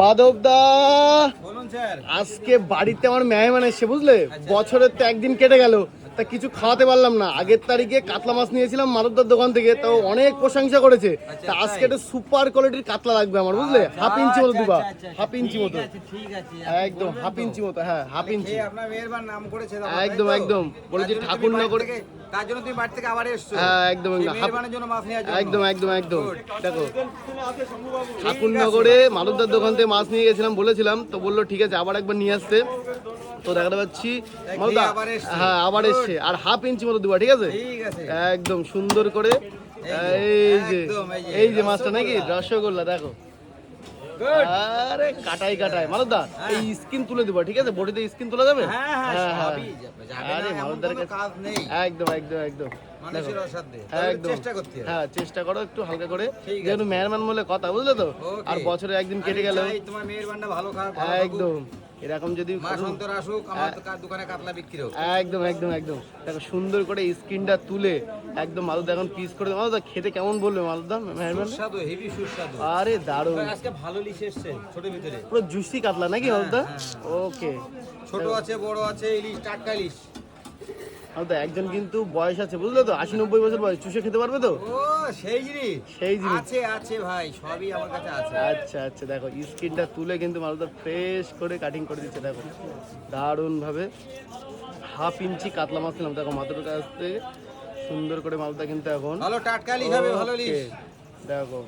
মাধবদা বলুন স্যার। আজকে বাড়িতে আমার মেহমান এসে বুঝলে, বছরের তো একদিন কেটে গেল, তা কিছু খাওয়াতে পারলাম না। আগের তারিখে কাতলা মাছ নিয়েছিলাম মাধবদার দোকান থেকে, তো অনেক প্রশংসা করেছে। তা আজকে একটা সুপার কোয়ালিটির কাতলা লাগবে আমার বুঝলে, হাফ ইঞ্চি মতো দিবা, হাফ ইঞ্চি মতো, ঠিক আছে একদম হাফ ইঞ্চি মতো, হ্যাঁ হাফ ইঞ্চি, আপনার মেয়ের নাম করেছে একদম একদম বলেছি ঠাকুরনগর, তার জন্য তুমি বাড়ি থেকে আবার এসছো। হ্যাঁ একদম মেয়ের জন্য মাছ নেওয়ার জন্য একদম একদম একদম দেখো ঠাকুরনগরে মালুদার দোকান থেকে মাছ নিয়ে গেছিলাম বলেছিলাম, তো বললো ঠিক আছে আবার একবার নিয়ে আসতে। তো দেখাতে পাচ্ছি মালুদা, হ্যাঁ আবার এসছে, আর হাফ ইঞ্চি মতো দেবো, ঠিক আছে একদম সুন্দর করে। এই যে মাছটা নাকি রসগোল্লা, দেখো আরে কাটাই কাটাই মালুদা, এই স্কিন তুলে দিবা, ঠিক আছে বডিতে স্কিন তোলা যাবে। আরে মালুদার একদম একদম একদম হ্যাঁ চেষ্টা করো একটু হালকা করে, যেহেতু মেহরবান বলে কথা বুঝলে তো, আর বছরে একদিন কেটে গেল তোমার মেহরবানটা ভালো খারাপ একদম এরকম যদি আসুক আমার দোকানে কাতলা বিক্রি হোক, একদম একদম একদম দেখো সুন্দর করে স্কিনটা তুলে একদম মালুদা এখন পিস করে, মালুদা খেতে কেমন বলবে মালুদা মেহরবান? সুস্বাদু, হেভি সুস্বাদু, আরে দারুণ, আজকে ভালো ইলিশ এসেছে ছোট ভিতরে, পুরো জুসি কাতলা নাকি মালুদা? ওকে, ছোট আছে বড় আছে, ইলিশ টাটকা ইলিশ। মালুদা একজন কিন্তু বয়স আছে বুঝলে তো, 80-90 বছর বয়স, চুষে খেতে পারবে তো? ও সেই জিনিস, সেই জিনিস আছে আছে ভাই, সবই আমার কাছে আছে। আচ্ছা আচ্ছা দেখো স্কিনটা তুলে কিন্তু মালুদা ফ্রেশ করে কাটিং করে দিচ্ছে, দেখো দারুণ ভাবে। হাফ ইঞ্চি কাতলা মাছ নিলাম, দেখো মাথার কাছ থেকে সুন্দর করে মালুদা কিন্তু এখন ভালো টাটকা ইলিশ হবে, ভালো ইলিশ। দেখো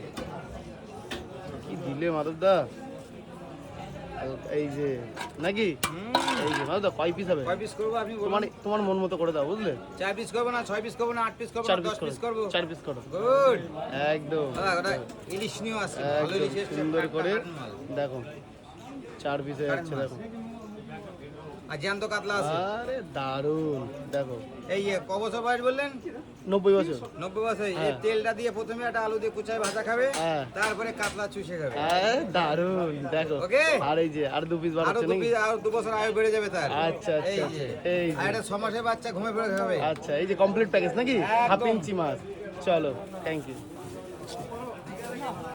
কি দিলে মালুদা, এই যে নাকি এই যে মালুদা কয় পিস হবে? কয় পিস করব আপনি বলুন? তোমার মন মতো করে দাও বুঝলে, 4 পিস করব না 6 পিস করব না 8 পিস করব না 10 পিস করব? 4 পিস করো, গুড একদম ইলিশ নিও আছে, ভালো ইলিশ এসেছে সুন্দর করে দেখো 4 পিস হয়ে যাচ্ছে, দেখো আর জ্যান্ত কাতলা আছে, আরে দারুন দেখো। এই ক বছর বয়স বললেন? 90 বছর। 90 বছর। এই তেলটা দিয়ে প্রথমে একটা আলু দিয়ে কুচায় ভাজা খাবে, হ্যাঁ তারপরে কাতলা চুষে খাবে, দারুন দেখো। ওকে, আর এই যে আর 2 পিস বাড়ছে নাকি? আর 2 বছর আয়ু বেড়ে যাবে তার। আচ্ছা আচ্ছা এই আর এটা 6 মাসের বাচ্চা ঘুমে পড়ে খাবে। আচ্ছা এই যে কমপ্লিট প্যাকেজ নাকি, হাফ ইঞ্চি মাছ। চলো থ্যাংক ইউ।